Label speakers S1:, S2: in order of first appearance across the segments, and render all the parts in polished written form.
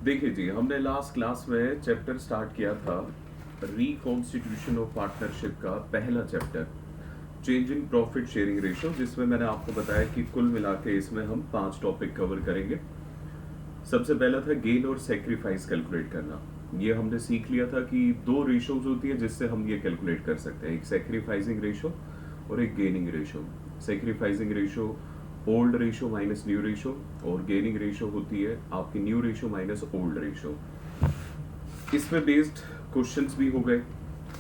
S1: देखिए जी, हमने last class में चैप्टर स्टार्ट किया था रिकॉन्स्टिट्यूशन ऑफ पार्टनरशिप का पहला chapter change in profit sharing ratio, जिसमें मैंने आपको बताया कि कुल मिला के इसमें हम 5 टॉपिक कवर करेंगे। सबसे पहला था गेन और सेक्रीफाइस कैलकुलेट करना। ये हमने सीख लिया था कि दो रेशियोज होती है जिससे हम ये कैलकुलेट कर सकते हैं, एक सेक्रीफाइसिंग रेशियो और एक gaining ratio. Sacrificing ratio old ratio minus new ratio, और गेनिंग रेशियो होती है आपकी new ratio minus old ratio. इसमें बेस्ड क्वेश्चंस भी हो गए।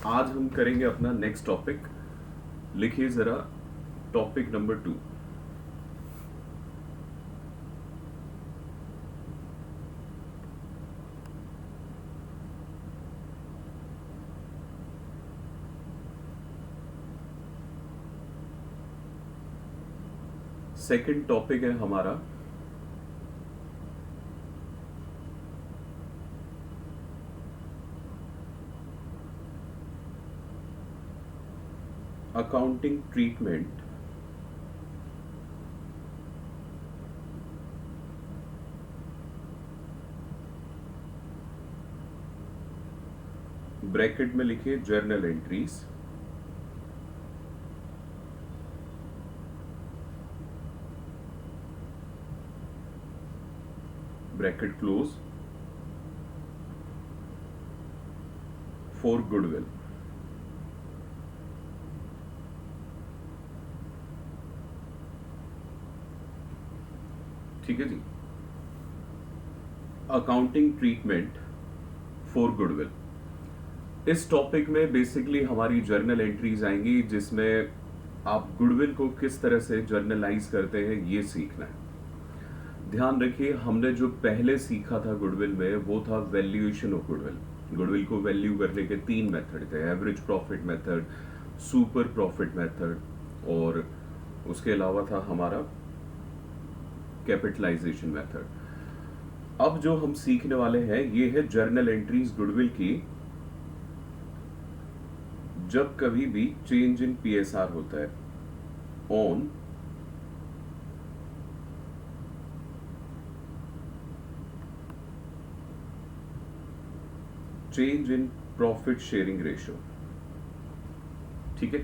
S1: आज हम करेंगे अपना नेक्स्ट टॉपिक। लिखिए जरा टॉपिक नंबर 2। सेकंड टॉपिक है हमारा अकाउंटिंग ट्रीटमेंट ब्रैकेट में लिखिए journal entries bracket close for goodwill. ठीक है जी, अकाउंटिंग ट्रीटमेंट फॉर गुडविल। इस टॉपिक में बेसिकली हमारी जर्नल एंट्रीज आएंगी, जिसमें आप गुडविल को किस तरह से जर्नलाइज करते हैं ये सीखना है। ध्यान रखिए, हमने जो पहले सीखा था गुडविल में वो था वैल्यूएशन ऑफ गुडविल। गुडविल को वैल्यू करने के 3 मेथड थे, average profit method, super profit method, और उसके अलावा था हमारा कैपिटलाइजेशन मेथड। अब जो हम सीखने वाले हैं ये है जर्नल एंट्रीज गुडविल की, जब कभी भी चेंज इन पीएसआर होता है on change in profit sharing ratio. ठीक है,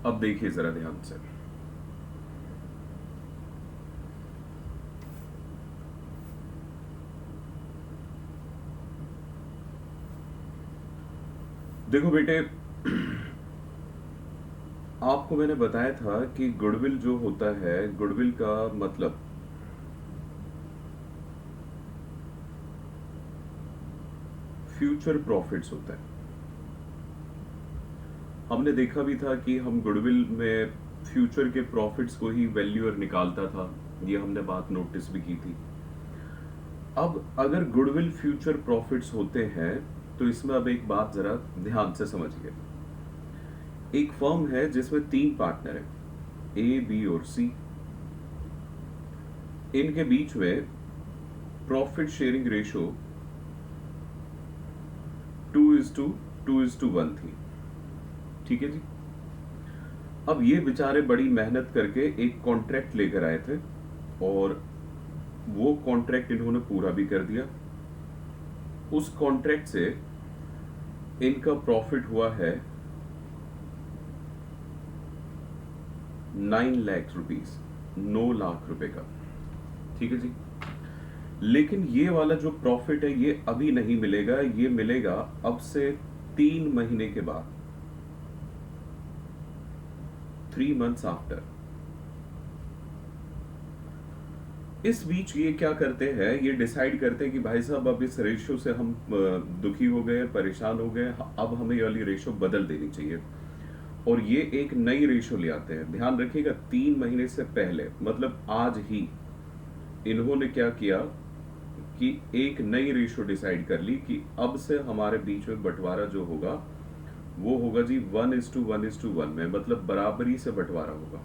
S1: अब देखिए जरा ध्यान से। देखो बेटे, आपको मैंने बताया था कि गुडविल जो होता है, गुडविल का मतलब फ्यूचर प्रॉफिट्स होता है। हमने देखा भी था कि हम गुडविल में फ्यूचर के प्रॉफिट्स को ही वैल्यूअर निकालता था, ये हमने बात नोटिस भी की थी। अब अगर गुडविल फ्यूचर प्रॉफिट्स होते हैं तो इसमें अब एक बात जरा ध्यान से समझिए। एक फर्म है जिसमें 3 पार्टनर हैं, ए, बी और सी। इनके बीच में प्रॉफिट शेयरिंग रेशियो 2:1 थी। ठीक है जी। अब ये बेचारे बड़ी मेहनत करके एक कॉन्ट्रैक्ट लेकर आए थे, और वो कॉन्ट्रैक्ट इन्होंने पूरा भी कर दिया। उस कॉन्ट्रैक्ट से इनका प्रॉफिट हुआ है 9 लाख रुपीस, 9 लाख रुपए का। ठीक है जी। लेकिन ये वाला जो प्रॉफिट है ये अभी नहीं मिलेगा, ये मिलेगा अब से 3 महीने के बाद, 3 मंथ्स आफ्टर। इस बीच ये क्या करते हैं, ये डिसाइड करते हैं कि भाई साहब अब इस रेशियो से हम दुखी हो गए, परेशान हो गए, अब हमें ये वाली रेशियो बदल देनी चाहिए, और ये एक नई रेशियो ले आते हैं। ध्यान रखिएगा, 3 महीने से पहले मतलब आज ही इन्होंने क्या किया कि एक नई रेशियो डिसाइड कर ली कि अब से हमारे बीच में बंटवारा जो होगा वो होगा जी 1:1:1 में, मतलब बराबरी से बंटवारा होगा।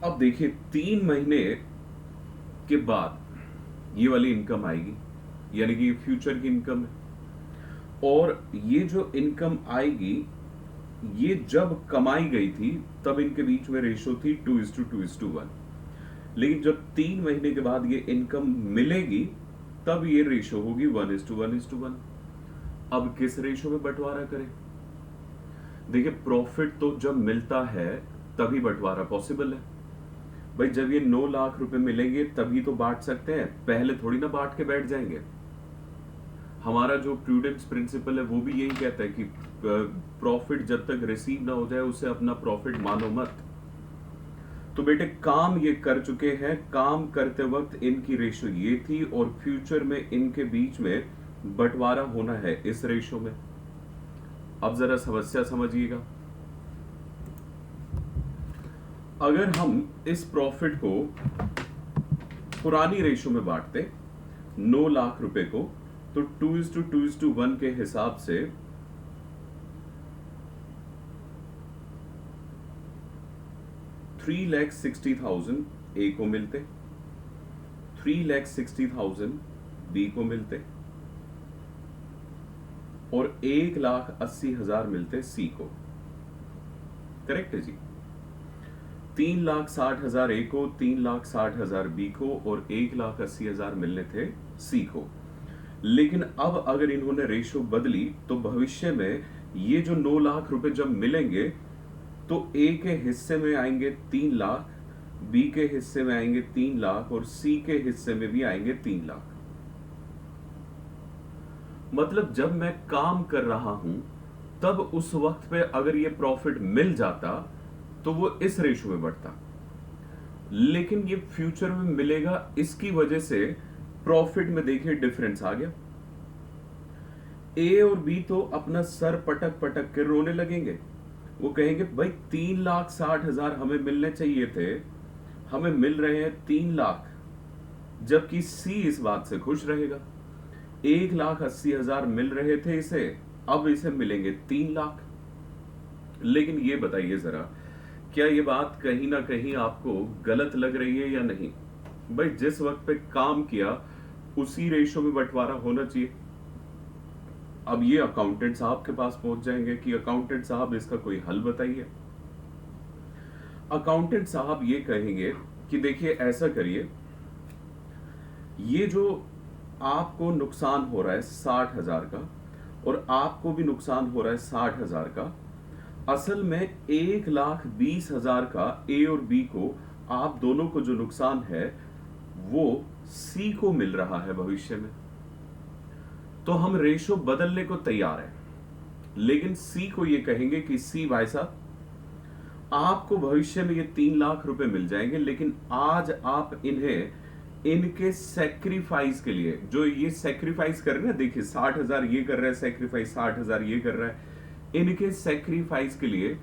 S1: अब देखिए 3 महीने के बाद ये वाली इनकम आएगी, यानी कि फ्यूचर की इनकम है। और ये जो इनकम आएगी, ये जब कमाई गई थी तब इनके बीच में रेशो थी 2:2:1। लेकिन जब 3 महीने के बाद ये इनकम मिलेगी तब ये रेशो होगी 1:1:1। अब किस रेशो में बंटवारा करें? देखिए, प्रॉफिट तो जब मिलता है तभी बंटवारा पॉसिबल है। भाई जब ये 9 लाख रुपए मिलेंगे तभी तो बांट सकते हैं, पहले थोड़ी ना बांट के बैठ जाएंगे। हमारा जो प्रूडेंस प्रिंसिपल है वो भी यही कहता है कि प्रॉफिट जब तक रिसीव ना हो जाए उसे अपना प्रॉफिट मानो मत। तो बेटे काम ये कर चुके हैं, काम करते वक्त इनकी रेशो ये थी और फ्यूचर में इनके बीच में बंटवारा होना है इस रेशो में। अब जरा समस्या समझिएगा। अगर हम इस प्रॉफिट को पुरानी रेशो में बांटते 9 लाख रुपए को, तो 2:2:1 के हिसाब से 3,60,000 ए को मिलते, 3,60,000 बी को मिलते और 1,80,000 मिलते सी को। करेक्ट है जी? 3,60,000 ए को, 3,60,000 बी को और 1,80,000 मिलने थे सी को। लेकिन अब अगर इन्होंने रेशो बदली तो भविष्य में ये जो 9 लाख रुपए जब मिलेंगे तो ए के हिस्से में आएंगे 3 लाख, बी के हिस्से में आएंगे 3 लाख और सी के हिस्से में भी आएंगे 3 लाख। मतलब जब मैं काम कर रहा हूं तब उस वक्त पे अगर ये प्रॉफिट मिल जाता तो वो इस रेशो में बढ़ता, लेकिन ये फ्यूचर में मिलेगा, इसकी वजह से प्रॉफिट में देखिए डिफरेंस आ गया। ए और बी तो अपना सर पटक पटक के रोने लगेंगे। वो कहेंगे भाई 3,60,000 हमें मिलने चाहिए थे, हमें मिल रहे हैं 3 लाख। जबकि सी इस बात से खुश रहेगा, 1,80,000 मिल रहे थे इसे, अब इसे मिलेंगे 3 लाख। लेकिन ये बताइए जरा, क्या ये बात कहीं ना कहीं आपको गलत लग रही है या नहीं? भाई जिस वक्त पे काम किया उसी रेशो में बंटवारा होना चाहिए। अब ये अकाउंटेंट साहब के पास पहुंच जाएंगे कि अकाउंटेंट साहब इसका कोई हल बताइए। अकाउंटेंट साहब ये कहेंगे कि देखिए ऐसा करिए, ये जो आपको नुकसान हो रहा है 60,000 का और आपको भी नुकसान हो रहा है 60,000 का, असल में 1,20,000 का ए और बी को, आप दोनों को जो नुकसान है वो सी को मिल रहा है भविष्य में। तो हम रेशो बदलने को तैयार हैं, लेकिन सी को ये कहेंगे कि सी भाई साहब, आपको भविष्य में ये 3 लाख रुपए मिल जाएंगे, लेकिन आज आप इन्हें इनके सेक्रीफाइस के लिए, जो ये सेक्रीफाइस कर रहे हैं, देखिए 60,000 ये कर रहा है सेक्रीफाइस, 60,000 ये कर रहा है, इनके सेक्रीफाइस के लिए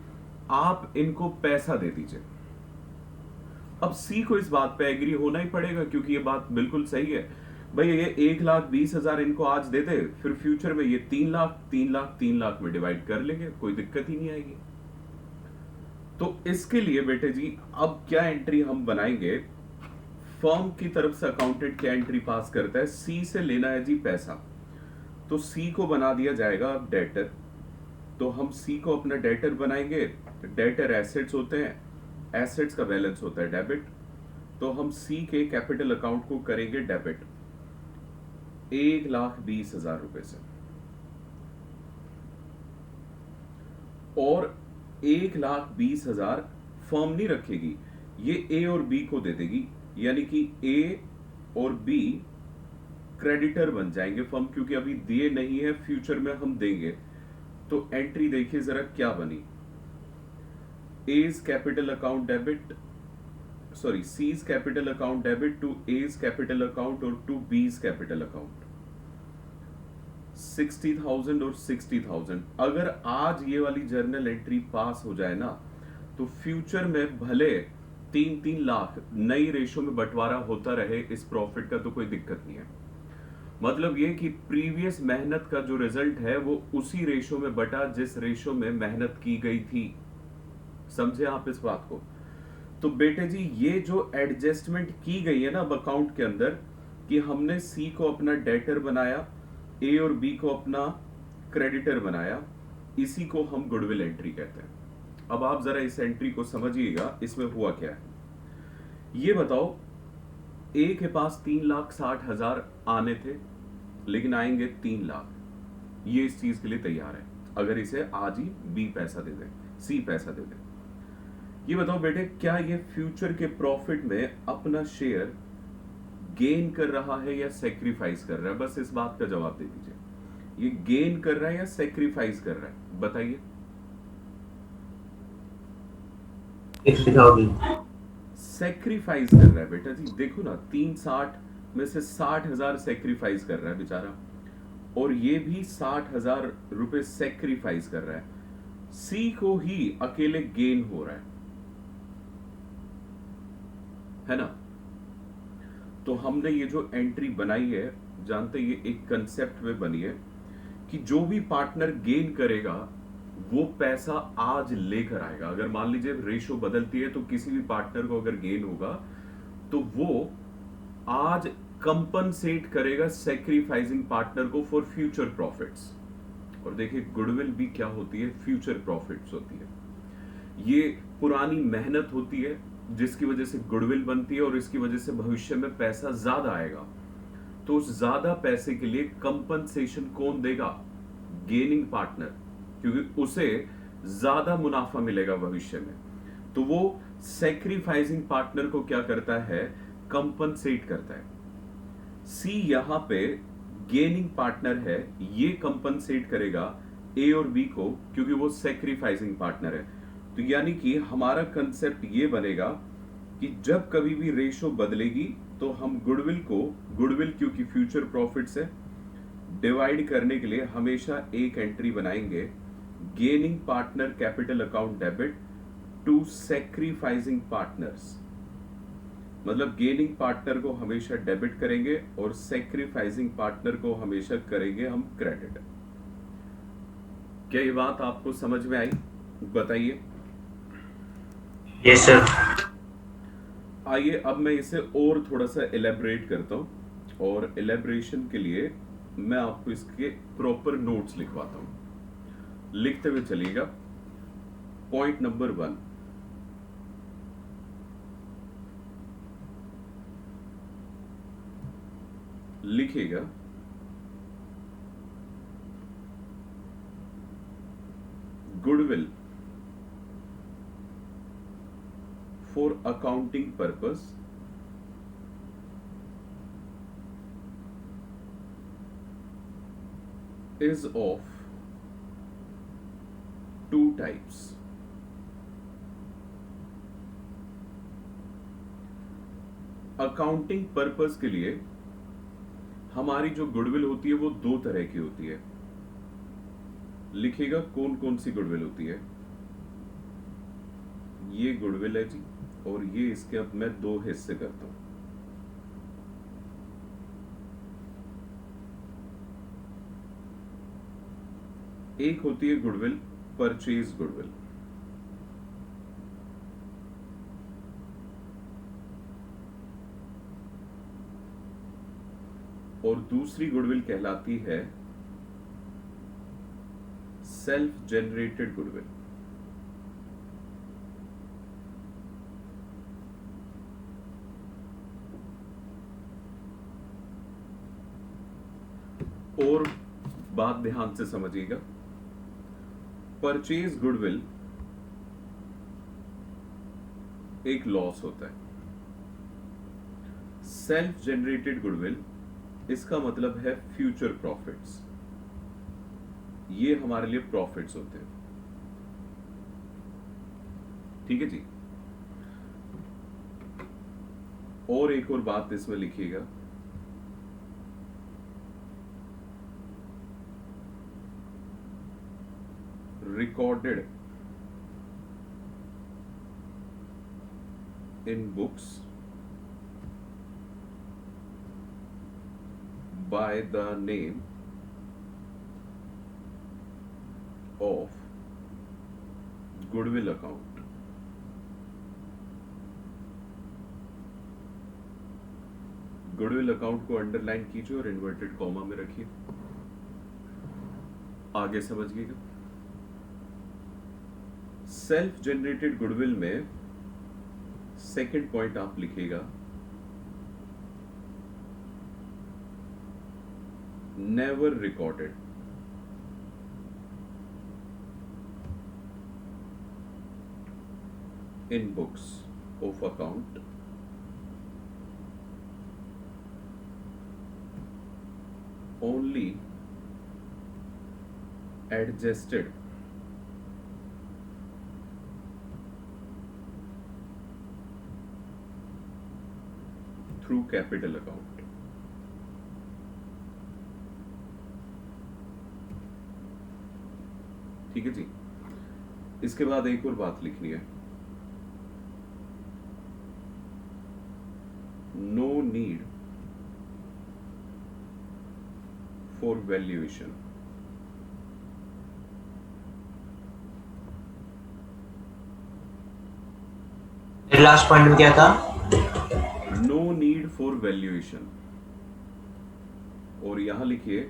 S1: आप इनको पैसा दे दीजिए। अब सी को इस बात पे एग्री होना ही पड़ेगा, क्योंकि ये बात बिल्कुल सही है। भाई ये 1,20,000 इनको आज दे दे, फिर फ्यूचर में ये 3 लाख 3 लाख 3 लाख में डिवाइड कर लेंगे, कोई दिक्कत ही नहीं आएगी। तो इसके लिए बेटे जी अब क्या एंट्री हम बनाएंगे? फर्म की तरफ से अकाउंटेंट क्या एंट्री पास करता है? सी से लेना है जी पैसा, तो सी को बना दिया जाएगा अब डेटर। तो हम सी को अपना डेटर बनाएंगे। डेटर एसेट्स होते हैं, एसेट्स का बैलेंस होता है डेबिट, तो हम सी के कैपिटल अकाउंट को करेंगे डेबिट 1,20,000 रुपए से, और 1,20,000 फर्म नहीं रखेगी, ये ए और बी को दे देगी, यानी कि ए और बी क्रेडिटर बन जाएंगे फर्म, क्योंकि अभी दिए नहीं है, फ्यूचर में हम देंगे। तो एंट्री देखिए जरा क्या बनी, A's capital account debit, sorry C's capital account debit to A's capital account और टू बीज कैपिटल अकाउंट, 60,000 और 60,000। अगर आज ये वाली जर्नल एंट्री पास हो जाए ना, तो फ्यूचर में भले 3-3 लाख नई रेशो में बंटवारा होता रहे इस प्रॉफिट का, तो कोई दिक्कत नहीं है। मतलब ये कि प्रीवियस मेहनत का जो रिजल्ट है वो उसी रेशो में बटा जिस रेशो में मेहनत की गई थी। समझे आप इस बात को? तो बेटे जी ये जो एडजस्टमेंट की गई है ना अब अकाउंट के अंदर, कि हमने सी को अपना डेटर बनाया, ए और बी को अपना क्रेडिटर बनाया, इसी को हम गुडविल एंट्री कहते हैं। अब आप जरा इस एंट्री को समझिएगा, इसमें हुआ क्या है ये बताओ। ए के पास 3,60,000 आने थे, लेकिन आएंगे 3 लाख। ये इस चीज के लिए तैयार है अगर इसे आज ही बी पैसा दे दे, सी पैसा दे दे। ये बताओ बेटे, क्या ये फ्यूचर के प्रॉफिट में अपना शेयर गेन कर रहा है या सेक्रीफाइस कर रहा है? बस इस बात का जवाब दे दीजिए, ये गेन कर रहा है या सेक्रीफाइस कर रहा है, बताइए। सेक्रीफाइस कर रहा है बेटा जी। देखो ना, 360 में से 60,000 सेक्रीफाइस कर रहा है बेचारा, और ये भी 60,000 रुपए सेक्रीफाइस कर रहा है। सी को ही अकेले गेन हो रहा है ना? तो हमने ये जो एंट्री बनाई है, जानते ये एक कंसेप्ट में बनी है कि जो भी पार्टनर गेन करेगा वो पैसा आज लेकर आएगा। अगर मान लीजिए रेशो बदलती है तो किसी भी पार्टनर को अगर गेन होगा तो वो आज कंपनसेट करेगा सेक्रीफाइसिंग पार्टनर को फॉर फ्यूचर प्रॉफिट्स। और देखिए, गुडविल भी क्या होती है? फ्यूचर प्रॉफिट्स होती है। ये पुरानी मेहनत होती है जिसकी वजह से गुडविल बनती है, और इसकी वजह से भविष्य में पैसा ज्यादा आएगा। तो उस ज्यादा पैसे के लिए कंपनसेशन कौन देगा? गेनिंग पार्टनर, क्योंकि उसे ज्यादा मुनाफा मिलेगा भविष्य में। तो वो सेक्रीफाइसिंग पार्टनर को क्या करता है? कंपनसेट करता है। सी यहां पे गेनिंग पार्टनर है, ये कंपनसेट करेगा ए और बी को, क्योंकि वो सेक्रीफाइसिंग पार्टनर है। तो यानी कि हमारा कंसेप्ट ये बनेगा कि जब कभी भी रेशो बदलेगी तो हम गुडविल को, गुडविल क्योंकि फ्यूचर प्रॉफिट से डिवाइड करने के लिए हमेशा एक एंट्री बनाएंगे, gaining partner capital account debit to sacrificing partners. मतलब गेनिंग पार्टनर को हमेशा डेबिट करेंगे और सेक्रीफाइसिंग पार्टनर को हमेशा करेंगे हम क्रेडिट। क्या ये बात आपको समझ में आई? बताइए।
S2: Yes sir.
S1: आइए अब मैं इसे और थोड़ा सा एलेबरेट करता हूं, और एलेबरेशन के लिए मैं आपको इसके प्रॉपर नोट्स लिखवाता हूं। लिखते हुए चलिएगा। पॉइंट नंबर 1, लिखिएगा, goodwill for accounting purpose is of two types. Accounting purpose के लिए हमारी जो गुडविल होती है वो 2 तरह की होती है। लिखिएगा कौन कौन सी गुडविल होती है। ये गुडविल है जी, और ये इसके अब मैं 2 हिस्से करता हूं। एक होती है गुडविल परचेज गुडविल, और दूसरी गुडविल कहलाती है सेल्फ जनरेटेड गुडविल। और बात ध्यान से समझिएगा, परचेज गुडविल एक लॉस होता है। सेल्फ जनरेटेड गुडविल, इसका मतलब है फ्यूचर प्रॉफिट्स। ये हमारे लिए प्रॉफिट्स होते हैं। ठीक है जी। और एक और बात इसमें लिखिएगा, recorded in books by the name of goodwill account. Goodwill account को अंडरलाइन कीजिए और इन्वर्टेड कॉमा में रखिए। आगे समझिएगा। सेल्फ जनरेटेड गुडविल में सेकंड पॉइंट आप लिखिएगा, never recorded. In books of account only adjusted through capital account। ठीक है जी। इसके बाद एक और बात लिखनी है, no need for valuation.
S2: Last point में क्या था?
S1: नो नीड फॉर वैल्यूएशन, और यहां लिखिए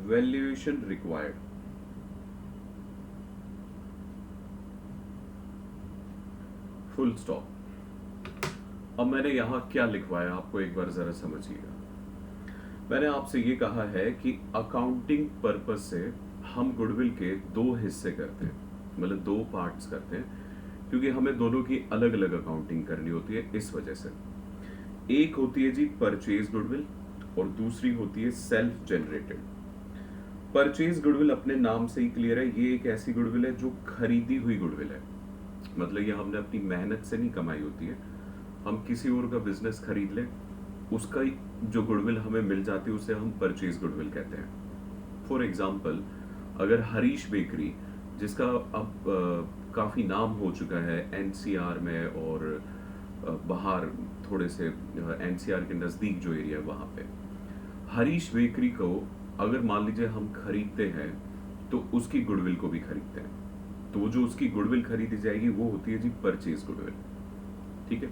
S1: वैल्यूएशन रिक्वायर्ड। Full stop. अब मैंने यहां क्या लिखवाया आपको एक बार जरा समझिएगा। मैंने आपसे ये कहा है कि अकाउंटिंग पर्पस से हम गुडविल के दो हिस्से करते हैं, मतलब दो पार्ट्स करते हैं, क्योंकि हमें दोनों की अलग अलग अकाउंटिंग करनी होती है। इस वजह से एक होती है जी परचेज गुडविल और दूसरी होती है सेल्फ जनरेटेड। परचेज गुडविल अपने नाम से ही क्लियर है, ये एक ऐसी गुडविल है जो खरीदी हुई गुडविल है, मतलब ये हमने अपनी मेहनत से नहीं कमाई होती है। हम किसी और का बिजनेस खरीद लें, उसका जो गुडविल हमें मिल जाती है उसे हम परचेज गुडविल कहते हैं। फॉर एग्जाम्पल, अगर हरीश बेकरी, जिसका अब काफ़ी नाम हो चुका है एनसीआर में और बाहर थोड़े से एनसीआर के नज़दीक जो एरिया है वहाँ पे, हरीश बेकरी को अगर मान लीजिए हम खरीदते हैं तो उसकी गुडविल को भी खरीदते हैं, तो जो उसकी गुडविल खरीदी जाएगी वो होती है जी परचेज गुडविल। ठीक है।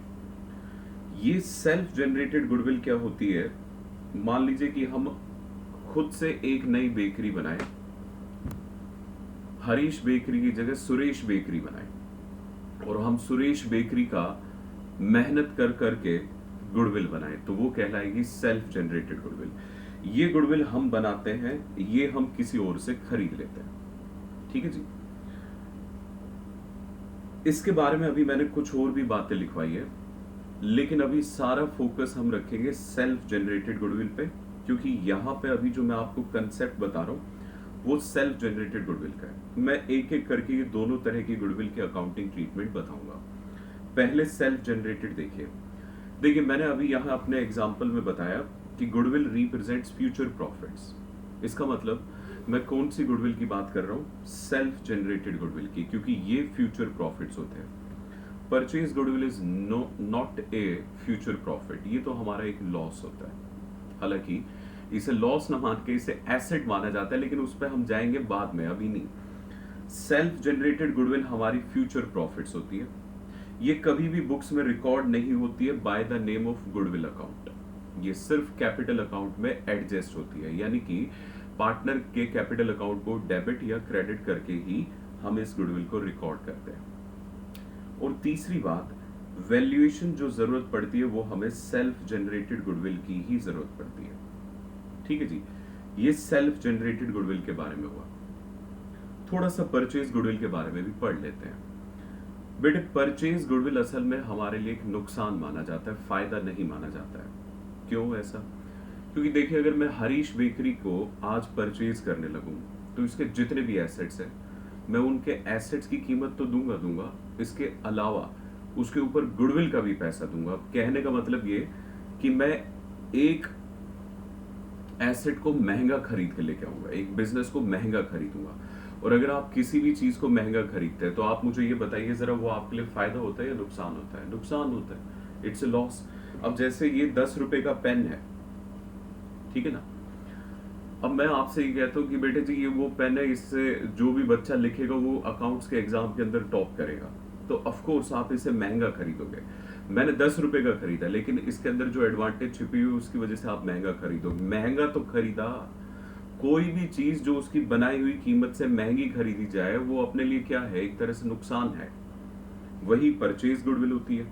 S1: ये सेल्फ जनरेटेड गुडविल क्या होती है, मान लीजिए कि हम खुद से एक नई बेकरी बनाए, हरीश बेकरी की जगह सुरेश बेकरी बनाए, और हम सुरेश बेकरी का मेहनत कर करके गुडविल बनाए, तो वो कहलाएगी सेल्फ जनरेटेड गुडविल। ये गुडविल हम बनाते हैं, ये हम किसी और से खरीद लेते हैं। ठीक है जी। इसके बारे में अभी मैंने कुछ और भी बातें लिखवाई है, लेकिन अभी सारा फोकस हम रखेंगे सेल्फ जनरेटेड गुडविल पे, क्योंकि यहाँ पे अभी जो मैं आपको कंसेप्ट बता रहा हूँ वो सेल्फ जनरेटेड गुडविल का है। मैं एक एक करके ये दोनों तरह की गुडविल के अकाउंटिंग ट्रीटमेंट बताऊंगा। पहले सेल्फ जनरेटेड देखिए मैंने अभी यहाँ अपने एग्जाम्पल में बताया कि गुडविल रिप्रेजेंट्स फ्यूचर प्रॉफिट्स। इसका मतलब मैं कौन सी गुडविल की बात कर रहा हूँ, सेल्फ जनरेटेड गुडविल की, क्योंकि ये फ्यूचर प्रॉफिट्स होते हैं। Purchase goodwill is not a future profit, ये तो हमारा एक लॉस होता है। हालांकि इसे लॉस ना मान के इसे एसेट माना जाता है, लेकिन उस पर हम जाएंगे बाद में, अभी नहीं। सेल्फ जनरेटेड गुडविल हमारी फ्यूचर प्रॉफिट्स होती है। ये कभी भी बुक्स में रिकॉर्ड नहीं होती है by the name of goodwill account, ये सिर्फ कैपिटल अकाउंट में एडजस्ट होती है, यानी कि पार्टनर के कैपिटल अकाउंट को डेबिट या क्रेडिट करके ही हम इस गुडविल को रिकॉर्ड करते हैं। और तीसरी बात, वैल्यूएशन जो जरूरत पड़ती है वो हमें सेल्फ जनरेटेड गुडविल की ही जरूरत पड़ती है। ठीक है जी। ये सेल्फ जनरेटेड गुडविल के बारे में हुआ। थोड़ा सा परचेज गुडविल के बारे में भी पढ़ लेते हैं। बेटे, परचेज गुडविल असल में हमारे लिए एक नुकसान माना जाता है, फायदा नहीं माना जाता है। क्यों ऐसा? क्योंकि देखिए, अगर मैं हरीश बेकरी को आज परचेज करने लगूं तो इसके जितने भी एसेट्स हैं, मैं उनके एसेट्स की कीमत तो दूंगा, इसके अलावा उसके ऊपर गुडविल का भी पैसा दूंगा। कहने का मतलब ये कि मैं एक एसेट को महंगा खरीद के लेके आऊंगा, एक बिजनेस को महंगा खरीदूंगा। और अगर आप किसी भी चीज को महंगा खरीदते हैं तो आप मुझे ये बताइए जरा, वो आपके लिए फायदा होता है या नुकसान होता है? नुकसान होता है, इट्स ए लॉस। अब जैसे ये 10 रुपए का पेन है, ठीक है ना, अब मैं आपसे ये कहता हूँ कि बेटे जी ये वो पेन है, इससे जो भी बच्चा लिखेगा वो अकाउंट्स के एग्जाम के अंदर टॉप करेगा, तो ऑफ कोर्स आप इसे महंगा खरीदोगे। मैंने 10 रुपए का खरीदा, लेकिन इसके अंदर जो एडवांटेज छिपी हुई उसकी वजह से आप महंगा खरीदोगे। महंगा तो खरीदा, कोई भी चीज जो उसकी बनाई हुई कीमत से महंगी खरीदी जाए वो अपने लिए क्या है, एक तरह से नुकसान है। वही परचेज गुडविल होती है।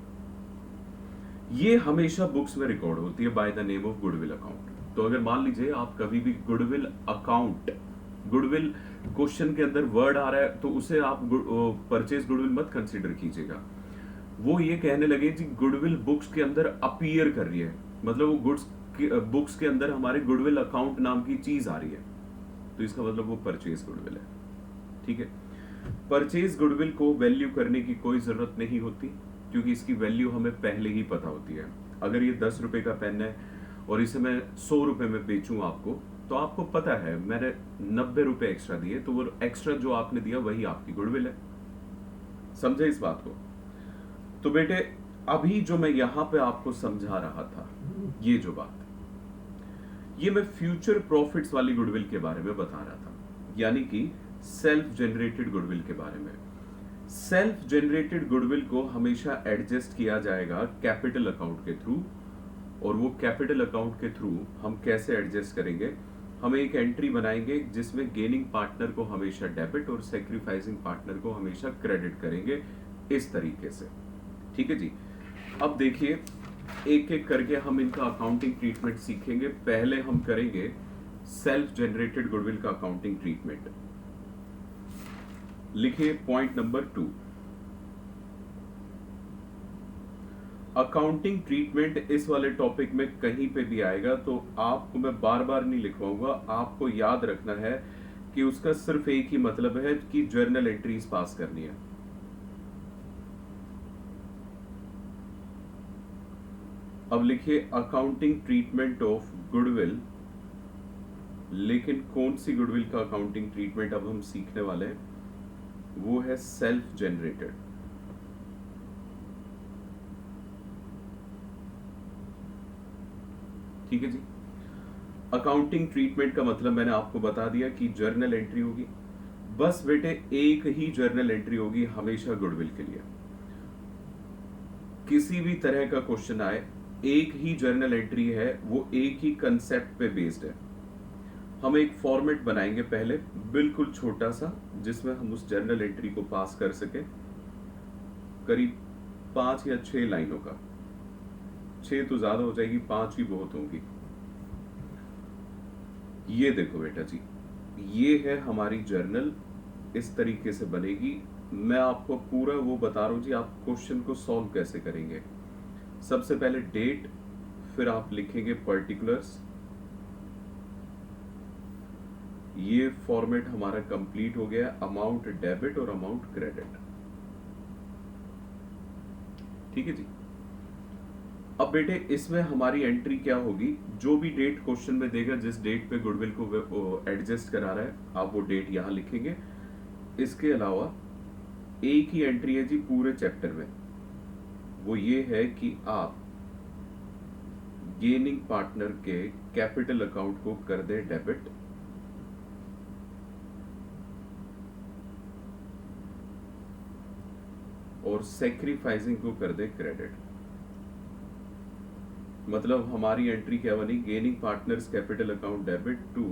S1: ये हमेशा बुक्स में रिकॉर्ड होती है by the name of goodwill account. तो अगर मान लीजिए आप कभी भी गुडविल अकाउंट, गुडविल क्वेश्चन के अंदर वर्ड आ रहा है तो उसे आप परचेज गुडविल मत कंसीडर कीजिएगा। वो ये कहने लगे जी गुडविल बुक्स के अंदर अपीयर कर रही है, मतलब वो बुक्स के अंदर हमारे गुडविल अकाउंट नाम की चीज आ रही है, तो इसका मतलब वो परचेज गुडविल है। ठीक है, परचेज गुडविल को वैल्यू करने की कोई जरूरत नहीं होती, क्योंकि इसकी वैल्यू हमें पहले ही पता होती है। अगर ये 10 रुपए का पेन है और इसे मैं 100 रुपए में बेचूं आपको, तो आपको पता है मैंने 90 रुपए एक्स्ट्रा दिए, तो वो एक्स्ट्रा जो आपने दिया वही आपकी गुडविल है। समझे इस बात को? तो बेटे अभी जो मैं यहां पे आपको समझा रहा था, ये जो बात, ये मैं फ्यूचर प्रॉफिट्स वाली गुडविल के बारे में बता रहा था, यानी कि सेल्फ जनरेटेड गुडविल के बारे में। सेल्फ जनरेटेड गुडविल को हमेशा एडजस्ट किया जाएगा कैपिटल अकाउंट के थ्रू, और वो कैपिटल अकाउंट के थ्रू हम कैसे एडजस्ट करेंगे, हम एक एंट्री बनाएंगे जिसमें गेनिंग पार्टनर को हमेशा डेबिट और सेक्रीफाइसिंग पार्टनर को हमेशा क्रेडिट करेंगे, इस तरीके से। ठीक है जी। अब देखिए एक एक करके हम इनका अकाउंटिंग ट्रीटमेंट सीखेंगे। पहले हम करेंगे सेल्फ जनरेटेड गुडविल का अकाउंटिंग ट्रीटमेंट। लिखिए पॉइंट नंबर 2, अकाउंटिंग ट्रीटमेंट इस वाले टॉपिक में कहीं पे भी आएगा तो आपको मैं बार बार नहीं लिखवाऊंगा, आपको याद रखना है कि उसका सिर्फ एक ही मतलब है कि जर्नल एंट्रीज पास करनी है। अब लिखिए अकाउंटिंग ट्रीटमेंट ऑफ गुडविल, लेकिन कौन सी गुडविल का अकाउंटिंग ट्रीटमेंट अब हम सीखने वाले हैं, वो है सेल्फ जनरेटेड। ठीक है जी। अकाउंटिंग ट्रीटमेंट का मतलब मैंने आपको बता दिया कि जर्नल एंट्री होगी। बस बेटे एक ही जर्नल एंट्री होगी हमेशा गुडविल के लिए। किसी भी तरह का क्वेश्चन आए, एक ही जर्नल एंट्री है, वो एक ही कंसेप्ट पे बेस्ड है। हम एक फॉर्मेट बनाएंगे पहले बिल्कुल छोटा सा, जिसमें हम उस जर्नल एंट्री को पास कर सके, करीब 5 या 6 लाइनों का। 6 तो ज्यादा हो जाएगी, 5 ही बहुत होंगी। ये देखो बेटा जी, ये है हमारी जर्नल, इस तरीके से बनेगी। मैं आपको पूरा वो बता रहा हूं जी, आप क्वेश्चन को सॉल्व कैसे करेंगे। सबसे पहले डेट, फिर आप लिखेंगे पर्टिकुलर्स। ये फॉर्मेट हमारा कंप्लीट हो गया, अमाउंट डेबिट और अमाउंट क्रेडिट। ठीक है जी। अब बेटे इसमें हमारी एंट्री क्या होगी, जो भी डेट क्वेश्चन में देगा, जिस डेट पे गुडविल को एडजस्ट करा रहा है, आप वो डेट यहां लिखेंगे। इसके अलावा एक ही एंट्री है जी पूरे चैप्टर में, वो ये है कि आप गेनिंग पार्टनर के कैपिटल अकाउंट को कर दे डेबिट, और सेक्रीफाइसिंग को कर दे क्रेडिट। मतलब हमारी एंट्री क्या बनी, gaining partners capital account debit to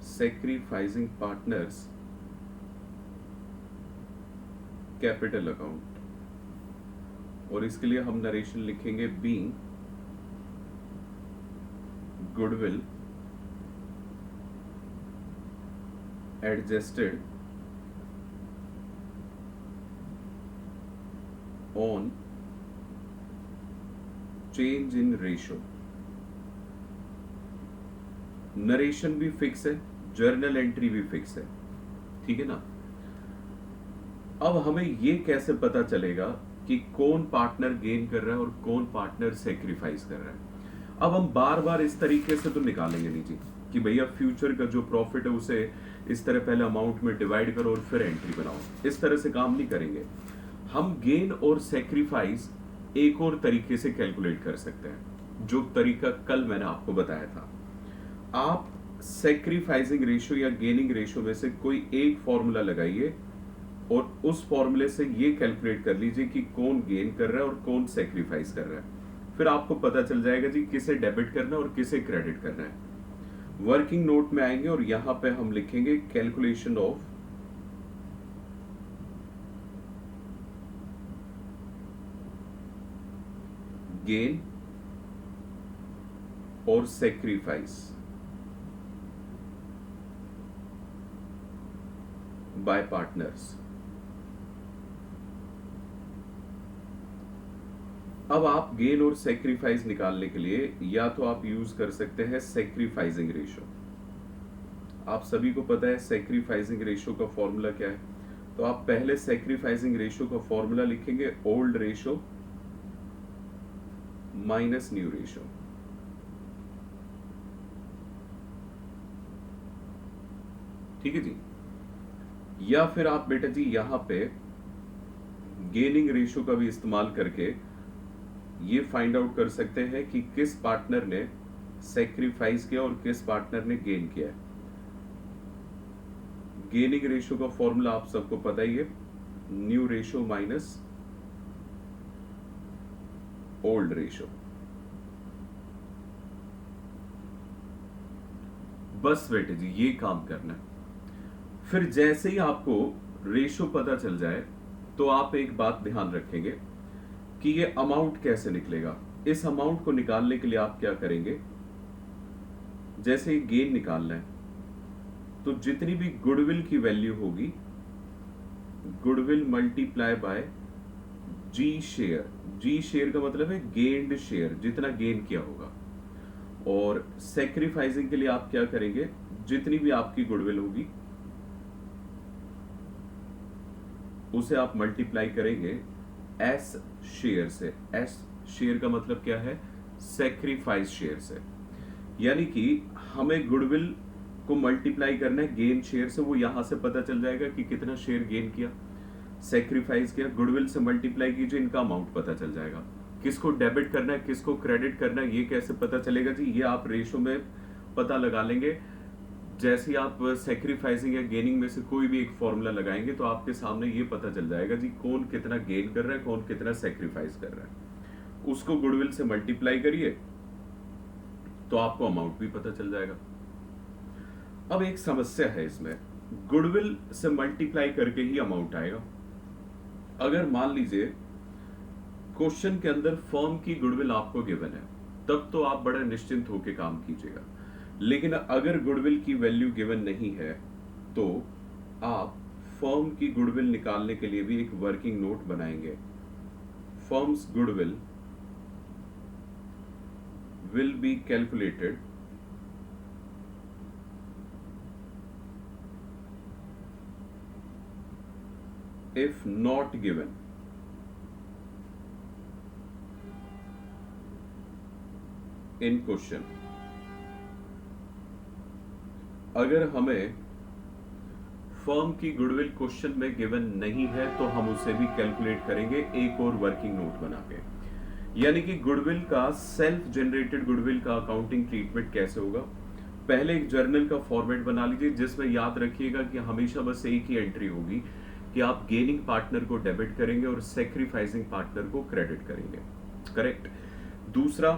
S1: sacrificing partners capital account. और इसके लिए हम नरेशन लिखेंगे being goodwill adjusted on change in ratio. Narration भी फिक्स है, जर्नल एंट्री भी फिक्स है। ठीक है ना। अब हमें ये कैसे पता चलेगा कि कौन पार्टनर गेन कर रहा है और कौन पार्टनर सेक्रीफाइस कर रहा है। अब हम बार बार इस तरीके से तो निकालेंगे नहीं जी कि भैया फ्यूचर का जो प्रॉफिट है उसे इस तरह पहले अमाउंट में डिवाइड करो और फिर एंट्री बनाओ, इस तरह से काम नहीं करेंगे। हम गेन और सेक्रीफाइस एक और तरीके से कैलकुलेट कर सकते हैं, जो तरीका कल मैंने आपको बताया था। आप सेक्रीफाइसिंग रेशियो या गेनिंग रेशियो में से कोई एक फॉर्मूला लगाइए और उस फॉर्मूले से ये कैलकुलेट कर लीजिए कि कौन गेन कर रहा है और कौन सेक्रीफाइस कर रहा है। फिर आपको पता चल जाएगा जी किसे डेबिट करना है और किसे क्रेडिट करना है। वर्किंग नोट में आएंगे और यहां पे हम लिखेंगे कैलकुलेशन ऑफ गेन और सेक्रीफाइस बाय पार्टनर्स। अब आप गेन और सेक्रीफाइस निकालने के लिए या तो आप यूज कर सकते हैं सेक्रीफाइसिंग रेशो। आप सभी को पता है सेक्रीफाइसिंग रेशो का फॉर्मूला क्या है। तो आप पहले सेक्रीफाइसिंग रेशो का फॉर्मूला लिखेंगे old ratio minus new ratio. ठीक है जी। या फिर आप बेटा जी यहां पे गेनिंग रेशो का भी इस्तेमाल करके ये फाइंड आउट कर सकते हैं कि किस पार्टनर ने सेक्रीफाइस किया और किस पार्टनर ने गेन किया है। गेनिंग रेशो का फॉर्मूला आप सबको पता ही है, new ratio minus old ratio. बस बेटे जी ये काम करना है। फिर जैसे ही आपको रेशो पता चल जाए तो आप एक बात ध्यान रखेंगे कि ये अमाउंट कैसे निकलेगा। इस अमाउंट को निकालने के लिए आप क्या करेंगे, जैसे ही गेन निकालना है तो जितनी भी गुडविल की वैल्यू होगी, goodwill multiply by G share. G share का मतलब है गेन्ड शेयर, जितना गेन किया होगा। और सेक्रीफाइसिंग के लिए आप क्या करेंगे, जितनी भी आपकी गुडविल होगी उसे आप मल्टीप्लाई करेंगे एस शेयर से। एस शेयर का मतलब क्या है, सेक्रीफाइस शेयर से। यानी कि हमें गुडविल को मल्टीप्लाई करना है गेन शेयर से। वो यहां से पता चल जाएगा कि कितना शेयर गेन किया, सेक्रीफाइस किया। गुडविल से मल्टीप्लाई कीजिए, इनका अमाउंट पता चल जाएगा। किसको डेबिट करना है किसको क्रेडिट करना है ये कैसे पता चलेगा जी, ये आप रेशो में पता लगा लेंगे। जैसे ही आप सेक्रीफाइसिंग या गेनिंग में से कोई भी एक फॉर्मूला लगाएंगे तो आपके सामने ये पता चल जाएगा जी कौन कितना गेन कर रहा है, कौन कितना सेक्रीफाइस कर रहा है। उसको गुडविल से मल्टीप्लाई करिए तो आपको अमाउंट भी पता चल जाएगा। अब एक समस्या है इसमें, गुडविल से मल्टीप्लाई करके ही अमाउंट आएगा। अगर मान लीजिए क्वेश्चन के अंदर फर्म की गुडविल आपको गिवन है, तब तो आप बड़ा निश्चिंत होकर काम कीजिएगा। लेकिन अगर गुडविल की वैल्यू गिवन नहीं है तो आप फर्म की गुडविल निकालने के लिए भी एक वर्किंग नोट बनाएंगे। Firms goodwill will be calculated if not given। in question अगर हमें फर्म की गुडविल क्वेश्चन में गिवन नहीं है तो हम उसे भी कैलकुलेट करेंगे एक और वर्किंग नोट बना के। यानी कि गुडविल का, सेल्फ जनरेटेड गुडविल का अकाउंटिंग ट्रीटमेंट कैसे होगा। पहले एक जर्नल का फॉर्मेट बना लीजिए जिसमें याद रखिएगा कि हमेशा बस एक ही एंट्री होगी कि आप गेनिंग पार्टनर को डेबिट करेंगे और सेक्रीफाइसिंग पार्टनर को क्रेडिट करेंगे। करेक्ट। दूसरा,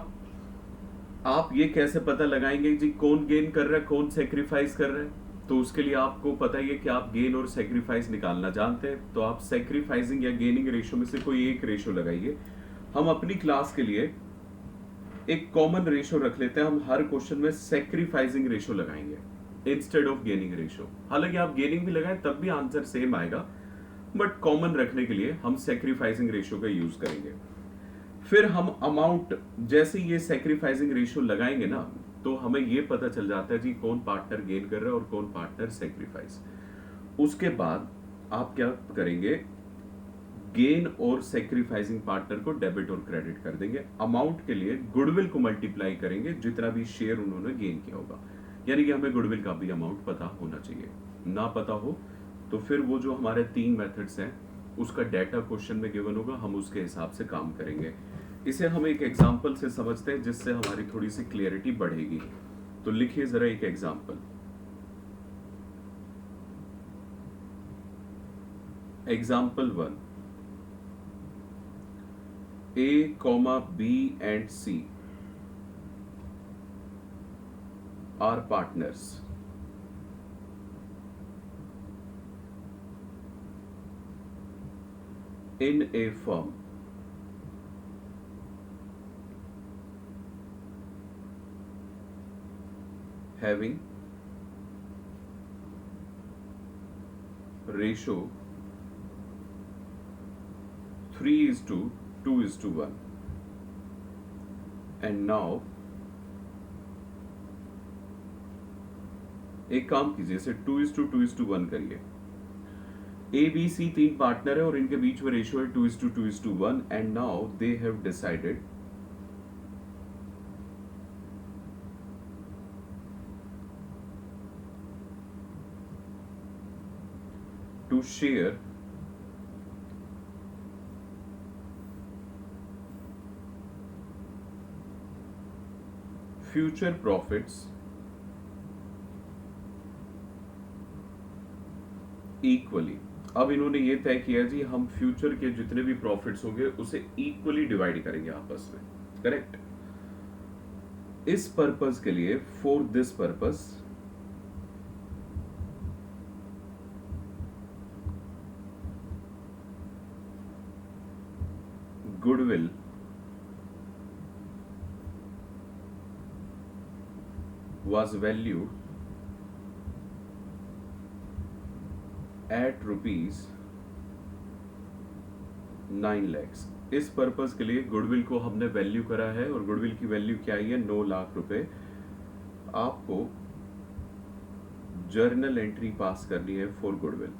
S1: आप ये कैसे पता लगाएंगे जी कौन गेन कर रहा है कौन सेक्रीफाइस कर रहा है। तो उसके लिए आपको पता ही है कि आप गेन और सेक्रीफाइस निकालना जानते हैं। तो आप सेक्रीफाइसिंग या गेनिंग रेशो में से कोई एक रेशो लगाइए। हम अपनी क्लास के लिए एक कॉमन रेशो रख लेते हैं। हम हर क्वेश्चन में सेक्रीफाइसिंग रेशो लगाएंगे इंस्टेड ऑफ गेनिंग रेशो। हालांकि आप गेनिंग भी लगाएं तब भी आंसर सेम आएगा, बट कॉमन रखने के लिए हम सेक्रीफाइसिंग रेशो का यूज करेंगे। फिर हम अमाउंट, जैसे ये सेक्रीफाइसिंग रेशो लगाएंगे ना तो हमें ये पता चल जाता है जी कौन पार्टनर गेन कर रहा है और कौन पार्टनर सेक्रीफाइस। उसके बाद आप क्या करेंगे, गेन और सेक्रीफाइसिंग पार्टनर को डेबिट और क्रेडिट कर देंगे। अमाउंट के लिए गुडविल को मल्टीप्लाई करेंगे जितना भी शेयर उन्होंने गेन किया होगा। यानी कि हमें गुडविल का भी अमाउंट पता होना चाहिए। ना पता हो तो फिर वो जो हमारे 3 मेथड्स हैं उसका डाटा क्वेश्चन में गिवन होगा, हम उसके हिसाब से काम करेंगे। इसे हम एक एग्जांपल से समझते हैं जिससे हमारी थोड़ी सी क्लियरिटी बढ़ेगी। तो लिखिए जरा एक example. Example 1, A, B and C are partners. In a firm. Having ratio 3:2:1. And now एक काम कीजिए, इसे 2:2:1 करिए। ए बी सी 3 पार्टनर है और इनके बीच में रेशियो है 2:2:1 and now they have decided to share future profits equally. अब इन्होंने ये तय किया जी हम फ्यूचर के जितने भी प्रॉफिट्स होंगे उसे इक्वली डिवाइड करेंगे आपस में, करेक्ट। इस पर्पस के लिए, for this purpose, goodwill was valued at ₹9 lakhs। इस पर्पस के लिए गुडविल को हमने वैल्यू करा है और गुडविल की वैल्यू क्या आई है, 9 लाख रुपए। आपको जर्नल एंट्री पास करनी है for goodwill,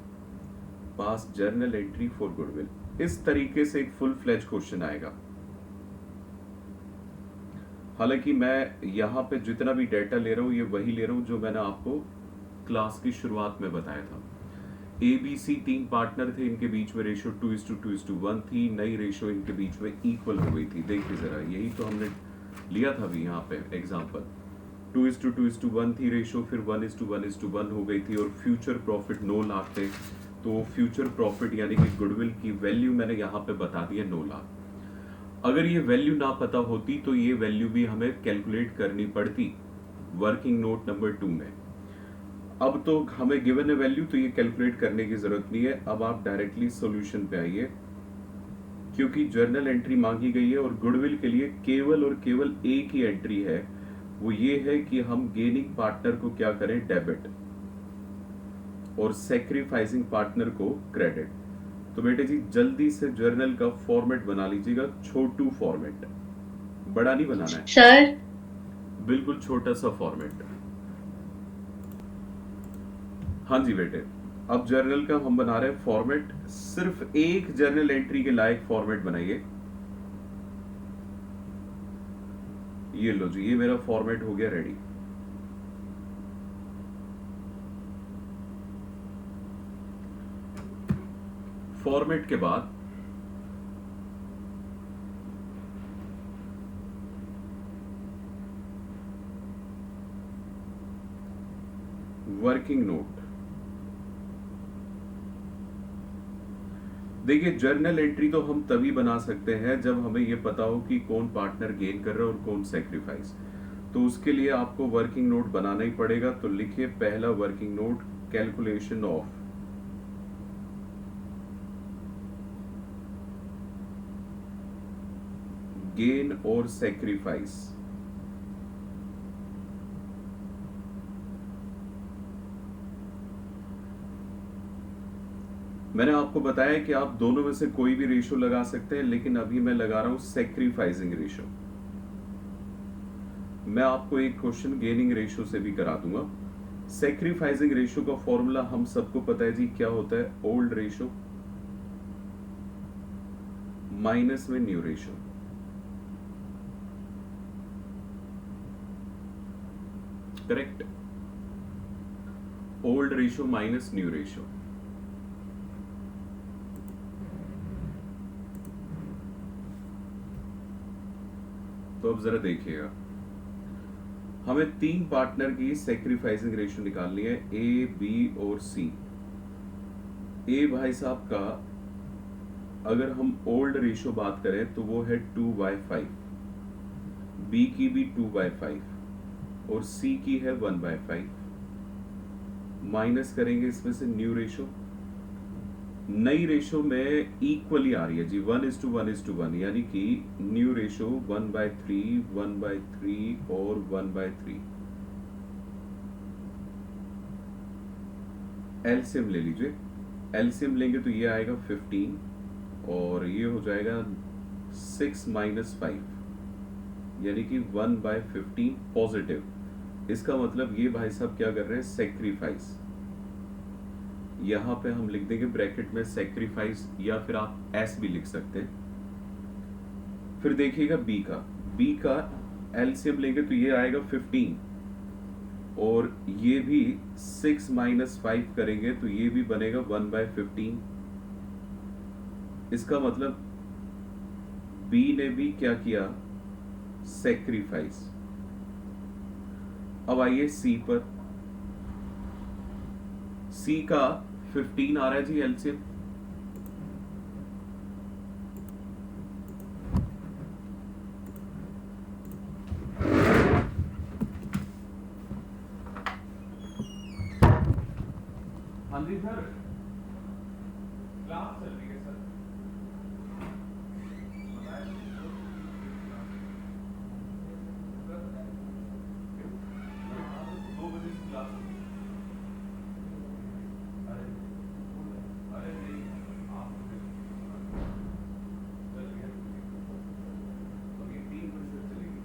S1: pass journal entry for goodwill. इस तरीके से एक फुल फ्लेज क्वेश्चन आएगा। हालांकि मैं यहाँ पे जितना भी डेटा ले रहा हूँ ये वही ले रहा हूँ जो मैंने आपको क्लास की शुरुआत में बताया था। ए बी सी 3 पार्टनर थे, इनके बीच में रेशियो 2:2:1 थी। नई रेशियो इनके बीच में इक्वल हो गई थी। देखिए जरा, यही तो हमने लिया था अभी यहाँ पे एग्जाम्पल। 2:2:1 थी रेशियो, फिर 1:1:1 हो गई थी और फ्यूचर प्रॉफिट 9 लाख थे। तो फ्यूचर प्रॉफिट यानी कि गुडविल की वैल्यू मैंने यहाँ पे बता दी है 9 लाख। अगर ये वैल्यू ना पता होती तो ये वैल्यू भी हमें कैलकुलेट करनी पड़ती वर्किंग नोट नंबर 2 में। अब तो हमें गिवन है वैल्यू, तो ये कैलकुलेट करने की जरूरत नहीं है। अब आप डायरेक्टली सॉल्यूशन पे आइए, क्योंकि जर्नल एंट्री मांगी गई है और गुडविल के लिए केवल और केवल एक ही एंट्री है, वो ये है कि हम गेनिंग पार्टनर को क्या करें, डेबिट, और सैक्रिफाइसिंग पार्टनर को क्रेडिट। तो बेटे जी जल्दी से जर्नल का फॉर्मेट बना लीजिएगा, छोटू फॉर्मेट, बड़ा नहीं बनाना है
S3: सर।
S1: बिल्कुल छोटा सा फॉर्मेट। हाँ जी बेटे, अब जर्नल का हम बना रहे हैं फॉर्मेट। सिर्फ एक जर्नल एंट्री के लायक फॉर्मेट बनाइए। ये लो जी, ये मेरा फॉर्मेट हो गया रेडी। फॉर्मेट के बाद वर्किंग नोट। देखिए जर्नल एंट्री तो हम तभी बना सकते हैं जब हमें यह पता हो कि कौन पार्टनर गेन कर रहा है और कौन सैक्रिफाइस। तो उसके लिए आपको वर्किंग नोट बनाना ही पड़ेगा। तो लिखिए पहला working note, calculation of gain और सैक्रिफाइस। मैंने आपको बताया कि आप दोनों में से कोई भी रेशियो लगा सकते हैं, लेकिन अभी मैं लगा रहा हूं सैक्रिफाइसिंग रेशियो। मैं आपको एक क्वेश्चन गेनिंग रेशियो से भी करा दूंगा। सैक्रिफाइसिंग रेशियो का फॉर्मूला हम सबको पता है जी, क्या होता है, ओल्ड रेशियो माइनस में new ratio. Correct, old ratio minus new ratio. तो अब जरा देखिएगा, हमें 3 पार्टनर की सैक्रिफाइसिंग रेशियो निकालनी है, ए बी और सी। ए भाई साहब का अगर हम ओल्ड रेशो बात करें तो वो है 2/5, बी की भी 2/5 और सी की है 1/5। माइनस करेंगे इसमें से न्यू रेशो, नई रेशो में इक्वली आ रही है जी, 1:1:1, यानी कि न्यू रेशो 1/3, 1/3 और 1/3। एलसीएम ले लीजिए, एलसीएम लेंगे तो ये आएगा 15 और ये हो जाएगा 6 - 5, यानी कि 1/15 पॉजिटिव। इसका मतलब ये भाई साहब क्या कर रहे हैं, सेक्रीफाइस। यहां पे हम लिख देंगे ब्रैकेट में सेक्रीफाइस, या फिर आप एस भी लिख सकते हैं। फिर देखिएगा बी का एलसीएम लेंगे तो ये आएगा 15 और ये भी 6 - 5 करेंगे तो ये भी बनेगा 1/15। इसका मतलब बी ने भी क्या किया, सेक्रीफाइस। अब आइए सी पर, सी का 15 आ रहा है जी एलसीएम। हाँ जी सर, क्लास चल रही है सर। दो बजे से क्लास होगी। अरे नहीं, आप चलिए, अभी 3 बजे चलेगी।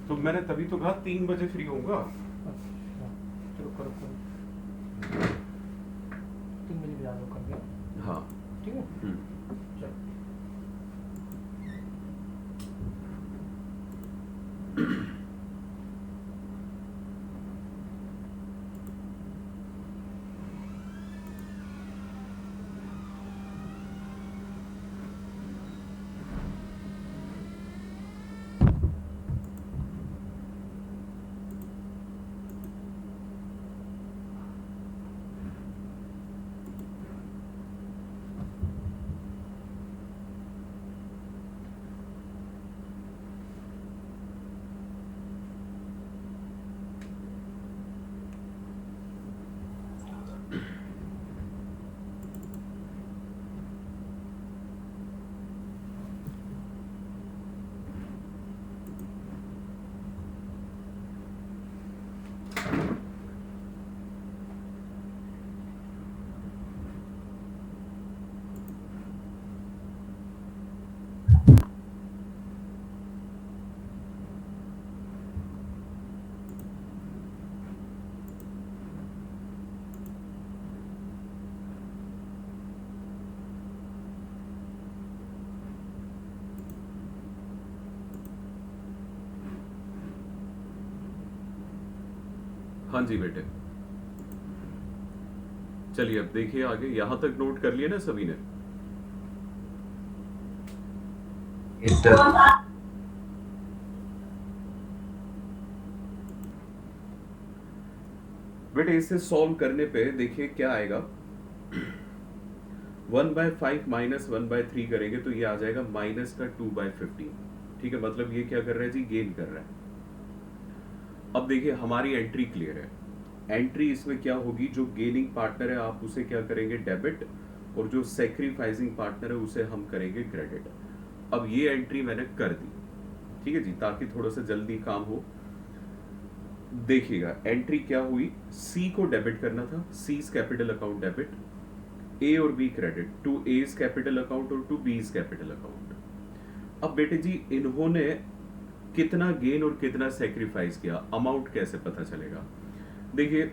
S1: तो मैंने तभी तो कहा 3 बजे फ्री होऊंगा।
S3: चलो करो करो 3 बजे बजा दो कर दिया,
S1: हाँ।
S3: ठीक है। चलो
S1: हाँ जी बेटे, चलिए अब देखिए आगे, यहां तक नोट कर लिया ना सभी ने।
S2: Yes sir.
S1: बेटे इसे सॉल्व करने पे देखिए क्या आएगा, 1/5 - 1/3 करेंगे तो ये आ जाएगा माइनस का 2/15। ठीक है, मतलब ये क्या कर रहा है जी, गेन कर रहा है। अब देखिए हमारी एंट्री क्लियर है। एंट्री इसमें क्या होगी, जो गेनिंग पार्टनर है आप उसे क्या करेंगे, डेबिट, और जो सेक्रीफाइसिंग पार्टनर है उसे हम करेंगे क्रेडिट। अब ये एंट्री मैंने कर दी, ठीक है जी, ताकि थोड़ा सा जल्दी काम हो। देखिएगा एंट्री क्या हुई, सी को डेबिट करना था, C's capital account debit, A और B credit, to A's capital account और टू बीज कैपिटल अकाउंट। अब बेटे जी इन्होंने कितना गेन और कितना सेक्रीफाइस किया, अमाउंट कैसे पता चलेगा। देखिए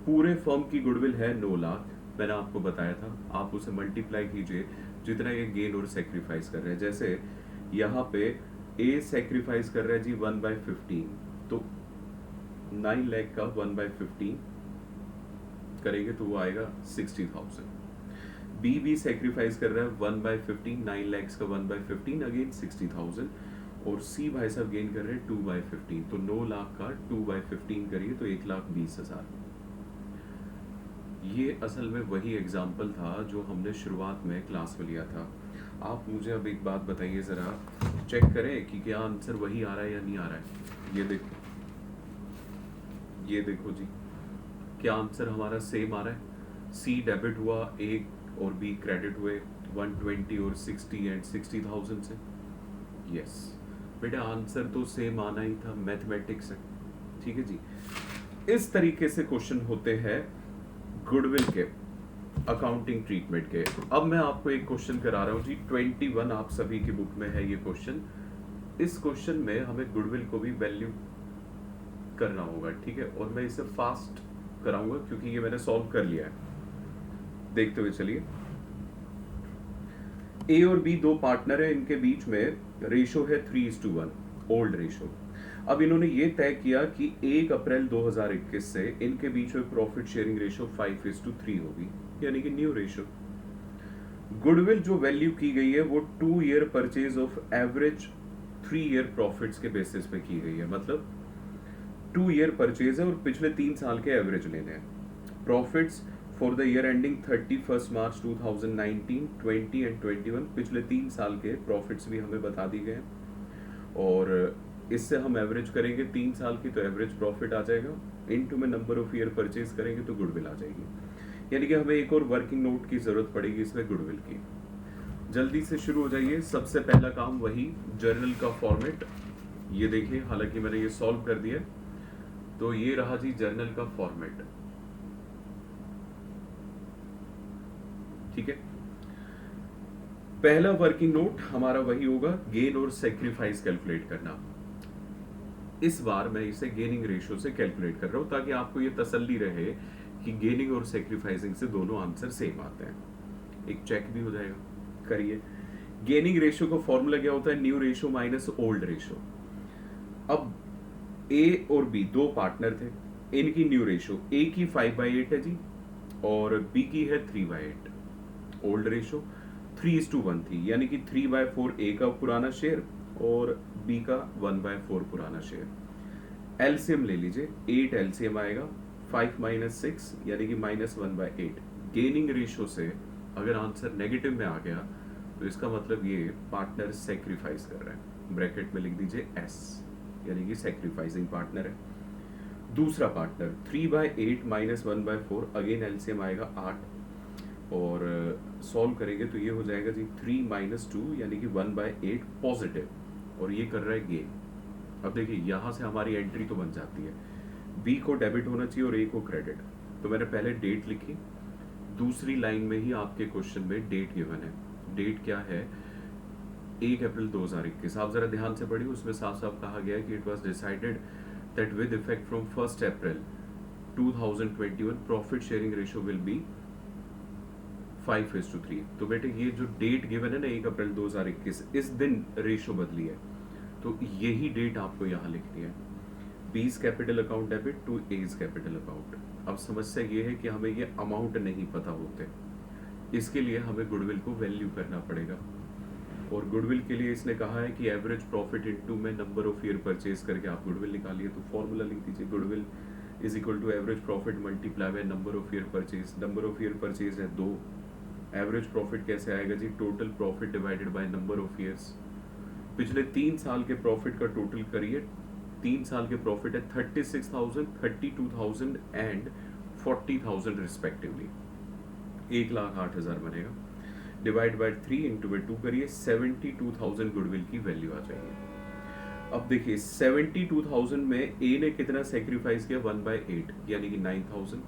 S1: पूरे फर्म की गुडविल है 9 लाख, मैंने आपको बताया था, आप उसे मल्टीप्लाई कीजिए जितना ये गेन और सेक्रीफाइस कर रहे हैं। जैसे यहाँ पे ए सेक्रीफाइस कर रहा है जी 1/15, तो 9 लाख का 1/15 करेंगे तो वो आएगा 60,000। बी भी सेक्रीफाइस कर रहा है 1/15, 9 लाख का 1/15 अगेन 60,000, और सी भाई साहब गेन कर रहे हैं 2/15, तो 9 लाख का 2/15 करिए तो 1,20,000। ये असल में वही एग्जाम्पल था जो हमने शुरुआत में क्लास में लिया था। आप मुझे अब एक बात बताइए ज़रा, चेक करें कि क्या आंसर वही आ रहा है या नहीं आ रहा है। ये देखो, ये देखो जी, क्या आंसर हमारा सेम आ रहा है। सी डेबिट हुआ, ए और बी क्रेडिट हुए 120 और 60 एंड 60,000 से। यस बेटा, आंसर तो सेम आना ही था, मैथमेटिक्स है। ठीक है जी, इस तरीके से क्वेश्चन होते हैं गुडविल के अकाउंटिंग ट्रीटमेंट के। अब मैं आपको एक क्वेश्चन करा रहा हूँ जी, 21 आप सभी की बुक में है ये क्वेश्चन। इस क्वेश्चन में हमें गुडविल को भी वैल्यू करना होगा, ठीक है, और मैं इसे फास्ट कराऊंगा क्योंकि ये मैंने सॉल्व कर लिया है। देखते हुए चलिए, ए और बी दो पार्टनर है, इनके बीच में रेशो है 3:1, ओल्ड रेशो। अब इन्होंने ये तय किया कि 1 अप्रैल 2021 से इनके बीच में प्रॉफिट शेयरिंग रेशो 5:3 होगी, यानी कि न्यू रेशो। गुडविल जो वैल्यू की गई है वो 2 year purchase of average 3 year profits के बेसिस पे की गई है। मतलब 2 ईयर परचेज है और पिछले 3 साल के एवरेज लेने हैं। Profits for the year ending 31 March 2019, 20 and 21, पिछले 3 साल के प्रॉफिट्स भी हमें बता दी गए और इससे हम एवरेज करेंगे 3 साल की तो एवरेज प्रॉफिट आ जाएगा, इनटू में नंबर ऑफ ईयर परचेज करेंगे तो गुडविल आ जाएगी। यानी कि हमें एक और वर्किंग नोट की जरूरत पड़ेगी इसमें गुडविल की। जल्दी से शुरू हो जाइए। सबसे पहला काम वही जर्नल का फॉर्मेट, ये देखिए, हालांकि मैंने ये सॉल्व कर दिया। तो ये रहा जी जर्नल का फॉर्मेट, ठीक है। पहला वर्किंग नोट हमारा वही होगा, गेन और सेक्रीफाइस कैलकुलेट करना। इस बार मैं इसे गेनिंग रेशियो से कैलकुलेट कर रहा हूं ताकि आपको ये तसल्ली रहे कि गेनिंग और सेक्रीफाइसिंग से दोनों आंसर सेम आते हैं। एक चेक भी हो जाएगा, करिए। गेनिंग रेशियो का फॉर्मूला क्या होता है, new ratio minus old ratio. अब ए और बी दो पार्टनर थे, इनकी न्यू रेशियो, ए की 5/8 है जी और बी की है 3/8। ओल्ड रेशियो 3:1 थी, यानी कि 3/4 ए का पुराना शेयर और बी का 1/4 पुराना शेयर। एलसीएम ले लीजिए, 8 एलसीएम आएगा, 5 - 6 यानी कि -1/8। गेनिंग रेशियो से अगर आंसर नेगेटिव में आ गया तो इसका मतलब ये पार्टनर सेक्रीफाइस कर रहा है, ब्रैकेट में लिख दीजिए एस, यानी कि सेक्रीफाइसिंग पार्टनर है। दूसरा पार्टनर 3/8 - 1/4, अगेन एलसीएम आएगा 8 और सॉल्व करेंगे तो ये हो जाएगा जी 3 - 2 यानी कि 1/8 पॉजिटिव, और ये कर रहा है गेन। अब देखिए यहां से हमारी एंट्री तो बन जाती है, बी को डेबिट होना चाहिए और ए को क्रेडिट। तो मैंने पहले डेट लिखी, दूसरी लाइन में ही आपके क्वेश्चन में डेट गिवन है। डेट क्या है, 1 अप्रैल 2021। आप जरा ध्यान से पढ़िए, उसमें साफ साफ कहा गया है कि it was decided that with effect from 1 April 2021 profit sharing ratio will be 5:3। तो बेटे ये जो डेट गिवन है ना 1 अप्रैल 2021, इस दिन रेशियो बदली है, तो यही डेट आपको यहाँ लिखनी है। B's capital account debit to A's capital account. अब समस्या ये है कि हमें ये अमाउंट नहीं पता होते, इसके लिए हमें गुडविल को वैल्यू करना पड़ेगा। और गुडविल के लिए इसने कहा है कि एवरेज प्रॉफिट इनटू में नंबर ऑफ ईयर परचेज करके आप गुडविल निकालिए। तो फॉर्मूला लिख दीजिए, goodwill is equal to average profit multiply by number of year purchase. Number of year purchase है 2, एवरेज प्रॉफिट कैसे आएगा जी, total profit divided by number of years. पिछले 3 साल के प्रॉफिट का टोटल करिए, 3 साल के प्रॉफिट है 36,000, 32,000 एंड 40,000 रिस्पेक्टिवली, 1,08,000 बनेगा। डिवाइड बाय 3 इंटू में 2 करिए, 72,000 गुडविल की वैल्यू आ जाएगी। अब देखिए 72,000 में ए ने कितना सेक्रीफाइस किया, 1/8 यानी कि 9,000,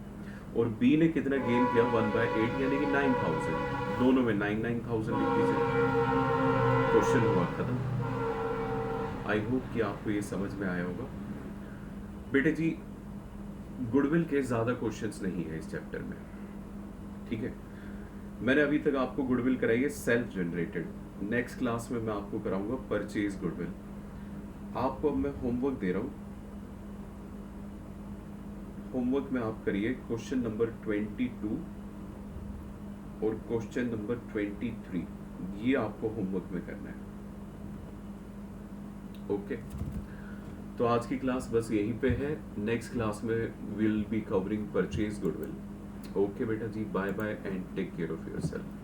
S1: और बी ने कितना गेन किया, 1/8 यानी कि 9,000। दोनों में 9,000 लिख दीजिए, क्वेश्चन हुआ खत्म। आई होप कि आपको ये समझ में आया होगा। बेटे जी गुडविल के ज्यादा क्वेश्चंस नहीं है इस चैप्टर में, ठीक है। मैंने अभी तक आपको गुडविल कराई है सेल्फ जनरेटेड, नेक्स्ट क्लास में मैं आपको कराऊंगा परचेज गुडविल। आपको अब मैं होमवर्क दे रहा हूं, होमवर्क में आप करिए क्वेश्चन नंबर 22 और क्वेश्चन नंबर 23, ये आपको होमवर्क में करना है, ओके। तो आज की क्लास बस यहीं पे है, नेक्स्ट क्लास में will be covering purchase goodwill. Okay बेटा जी, bye bye and take care of your self.